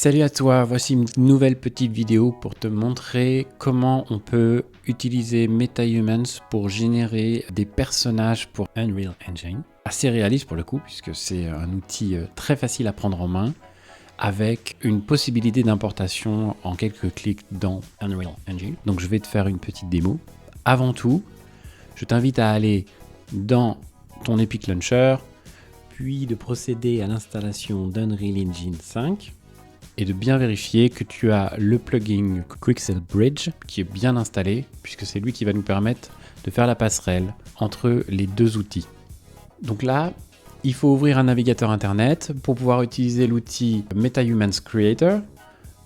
Salut à toi, voici une nouvelle petite vidéo pour te montrer comment on peut utiliser MetaHumans pour générer des personnages pour Unreal Engine. Assez réaliste pour le coup, puisque c'est un outil très facile à prendre en main, avec une possibilité d'importation en quelques clics dans Unreal Engine. Donc je vais te faire une petite démo. Avant tout, je t'invite à aller dans ton Epic Launcher, puis de procéder à l'installation d'Unreal Engine 5. Et de bien vérifier que tu as le plugin Quixel Bridge qui est bien installé, puisque c'est lui qui va nous permettre de faire la passerelle entre les deux outils. Donc là, il faut ouvrir un navigateur internet pour pouvoir utiliser l'outil MetaHumans Creator.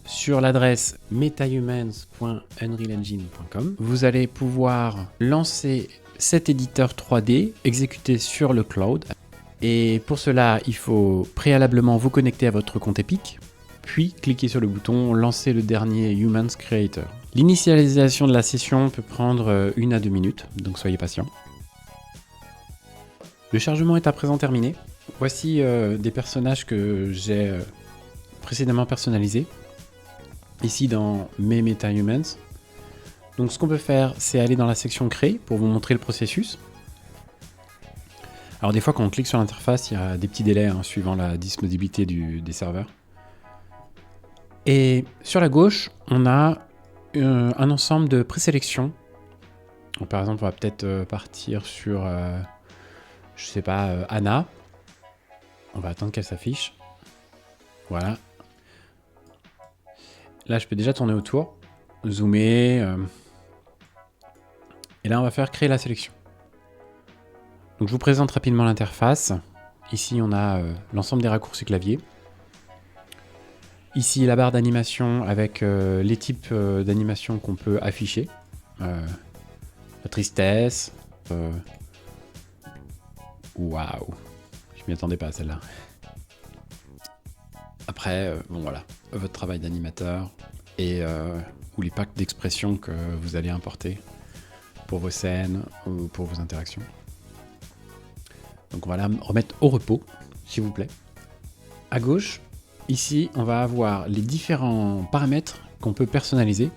Sur l'adresse metahumans.unrealengine.com, vous allez pouvoir lancer cet éditeur 3D exécuté sur le cloud. Et pour cela, il faut préalablement vous connecter à votre compte Epic, puis cliquez sur le bouton « Lancer le dernier Humans Creator ». L'initialisation de la session peut prendre 1 à 2 minutes, donc soyez patient. Le chargement est à présent terminé. Voici des personnages que j'ai précédemment personnalisés, ici dans mes MetaHumans. Donc ce qu'on peut faire, c'est aller dans la section « Créer » pour vous montrer le processus. Alors des fois, quand on clique sur l'interface, il y a des petits délais suivant la disponibilité des serveurs. Et sur la gauche, on a un ensemble de présélections. Par exemple, on va peut-être partir sur, je sais pas, Anna. On va attendre qu'elle s'affiche. Voilà. Là, je peux déjà tourner autour, zoomer. Et là, on va faire créer la sélection. Donc, je vous présente rapidement l'interface. Ici, on a l'ensemble des raccourcis clavier. Ici, la barre d'animation avec les types d'animation qu'on peut afficher. La tristesse. Waouh, je m'y attendais pas à celle-là. Après, bon voilà, votre travail d'animateur et ou les packs d'expression que vous allez importer pour vos scènes ou pour vos interactions. Donc on va la remettre au repos, s'il vous plaît. À gauche, ici, on va avoir les différents paramètres qu'on peut personnaliser.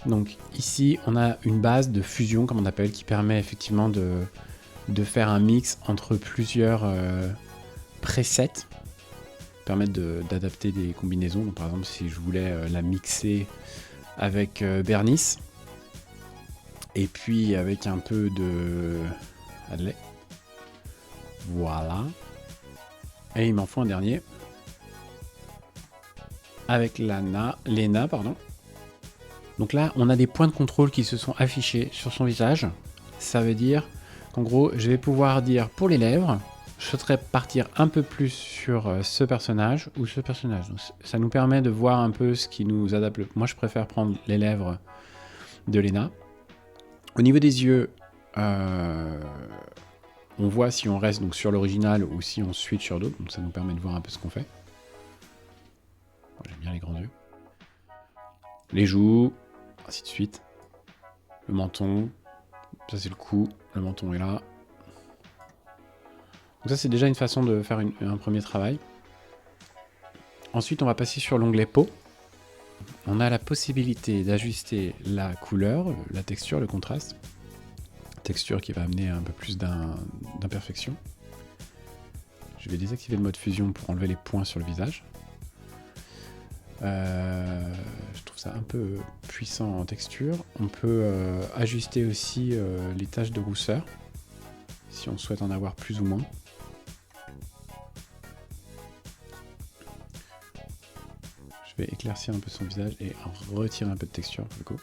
Donc ici, on a une base de fusion, comme on appelle, qui permet effectivement de faire un mix entre plusieurs presets, permettre d'adapter des combinaisons. Donc, par exemple, si je voulais la mixer avec Bernice, et puis avec un peu de Adley. Voilà. Et il m'en faut un dernier. Avec Lena, pardon. Donc là, on a des points de contrôle qui se sont affichés sur son visage. Ça veut dire qu'en gros, je vais pouvoir dire pour les lèvres, je souhaiterais partir un peu plus sur ce personnage ou ce personnage. Donc, ça nous permet de voir un peu ce qui nous adapte. Moi, je préfère prendre les lèvres de Lena. Au niveau des yeux, on voit si on reste donc sur l'original ou si on switch sur d'autres. Donc ça nous permet de voir un peu ce qu'on fait. J'aime bien les grands yeux. Les joues, ainsi de suite. Le menton, ça c'est le cou, le menton est là. Donc ça c'est déjà une façon de faire un premier travail. Ensuite on va passer sur l'onglet peau. On a la possibilité d'ajuster la couleur, la texture, le contraste. Texture qui va amener un peu plus d'imperfection. Je vais désactiver le mode fusion pour enlever les points sur le visage. Je trouve ça un peu puissant en texture. On peut ajuster aussi les taches de rousseur, si on souhaite en avoir plus ou moins. Je vais éclaircir un peu son visage et retirer un peu de texture du coup.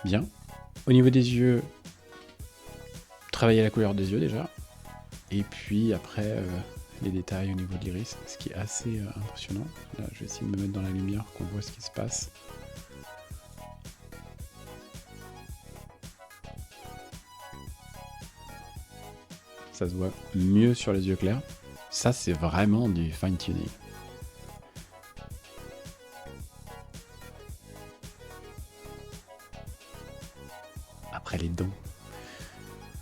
Bien. Au niveau des yeux, travailler la couleur des yeux déjà. Et puis après, les détails au niveau de l'iris, ce qui est assez impressionnant. Là, je vais essayer de me mettre dans la lumière, qu'on voit ce qui se passe. Ça se voit mieux sur les yeux clairs. Ça, c'est vraiment du fine-tuning. Après, les dents.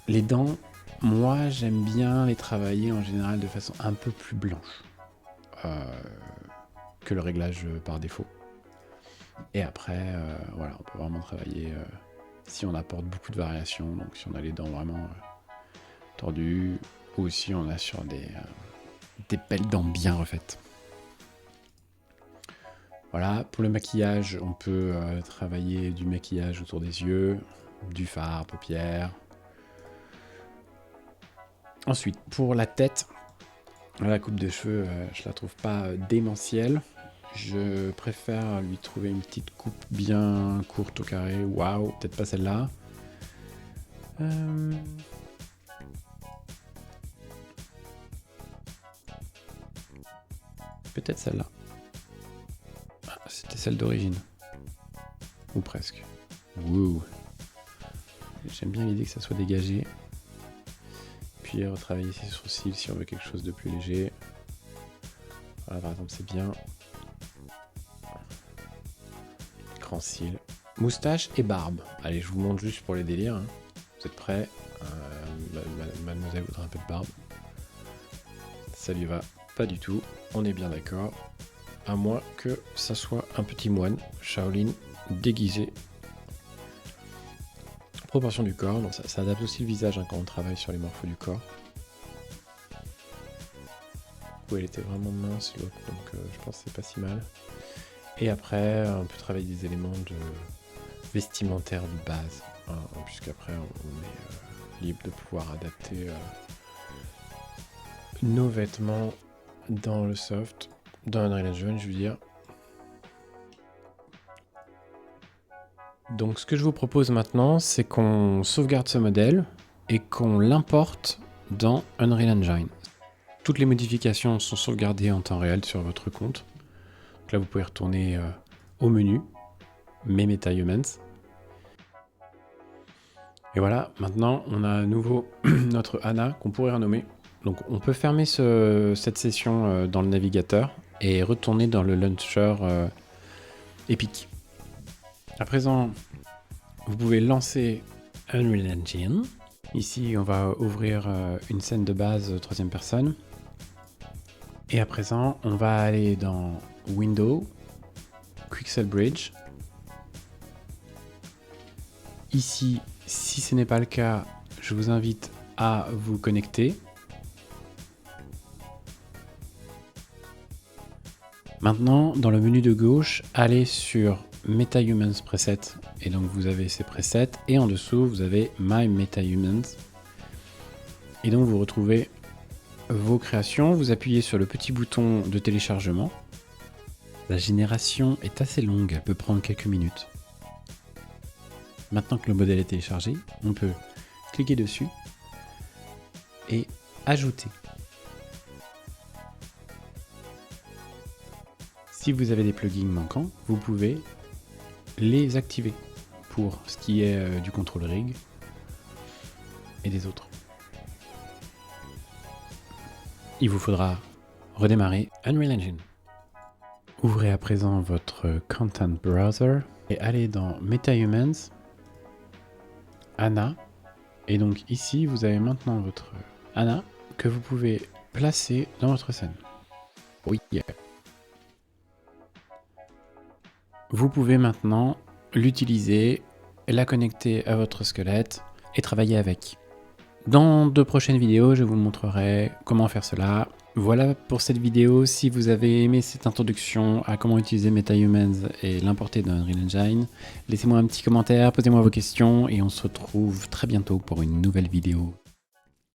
Les dents, moi, j'aime bien les travailler en général de façon un peu plus blanche. que le réglage par défaut. Et après, voilà, on peut vraiment travailler si on apporte beaucoup de variations, donc si on a les dents vraiment tordues, ou si on a sur des belles dents bien refaites. Voilà, pour le maquillage, on peut travailler du maquillage autour des yeux, du fard, paupières. Ensuite, pour la tête, la coupe de cheveux, je la trouve pas démentielle. Je préfère lui trouver une petite coupe bien courte au carré. Waouh, peut-être pas celle-là. Peut-être celle-là. Ah, c'était celle d'origine. Ou presque. Wouh. J'aime bien l'idée que ça soit dégagé. Puis retravailler ses sourcils si on veut quelque chose de plus léger. Voilà, par exemple, c'est bien. Grand cils. Moustache et barbe. Allez, je vous montre juste pour les délires. Hein. Vous êtes prêts? Mademoiselle voudrait un peu de barbe. Ça lui va pas du tout. On est bien d'accord. À moins que ça soit un petit moine Shaolin déguisé. Proportion du corps. Donc ça adapte aussi le visage hein, quand on travaille sur les morphos du corps. Oui, elle était vraiment mince l'autre, donc je pense que c'est pas si mal. Et après, on peut travailler des éléments de vestimentaire de base, hein, puisqu'après on est libre de pouvoir adapter nos vêtements dans le soft, dans Unreal Engine, je veux dire. Donc ce que je vous propose maintenant, c'est qu'on sauvegarde ce modèle et qu'on l'importe dans Unreal Engine. Toutes les modifications sont sauvegardées en temps réel sur votre compte. Donc là, vous pouvez retourner au menu, Mes MetaHumans. Et voilà, maintenant, on a à nouveau notre Anna qu'on pourrait renommer. Donc on peut fermer cette session dans le navigateur et retourner dans le launcher Epic. À présent, vous pouvez lancer Unreal Engine. Ici, on va ouvrir une scène de base troisième personne. Et à présent, on va aller dans Window, Quixel Bridge. Ici, si ce n'est pas le cas, je vous invite à vous connecter. Maintenant, dans le menu de gauche, allez sur MetaHumans Preset. Et donc vous avez ces presets. Et en dessous, vous avez My MetaHumans. Et donc vous retrouvez vos créations, vous appuyez sur le petit bouton de téléchargement. La génération est assez longue, elle peut prendre quelques minutes. Maintenant que le modèle est téléchargé, on peut cliquer dessus et ajouter. Si vous avez des plugins manquants, vous pouvez les activer pour ce qui est du contrôle rig et des autres. Il vous faudra redémarrer Unreal Engine. Ouvrez à présent votre Content Browser et allez dans MetaHumans, Anna. Et donc ici, vous avez maintenant votre Anna que vous pouvez placer dans votre scène. Oui. Vous pouvez maintenant l'utiliser, la connecter à votre squelette et travailler avec. Dans de prochaines vidéos, je vous montrerai comment faire cela. Voilà pour cette vidéo. Si vous avez aimé cette introduction à comment utiliser MetaHumans et l'importer dans Unreal Engine, laissez-moi un petit commentaire, posez-moi vos questions et on se retrouve très bientôt pour une nouvelle vidéo.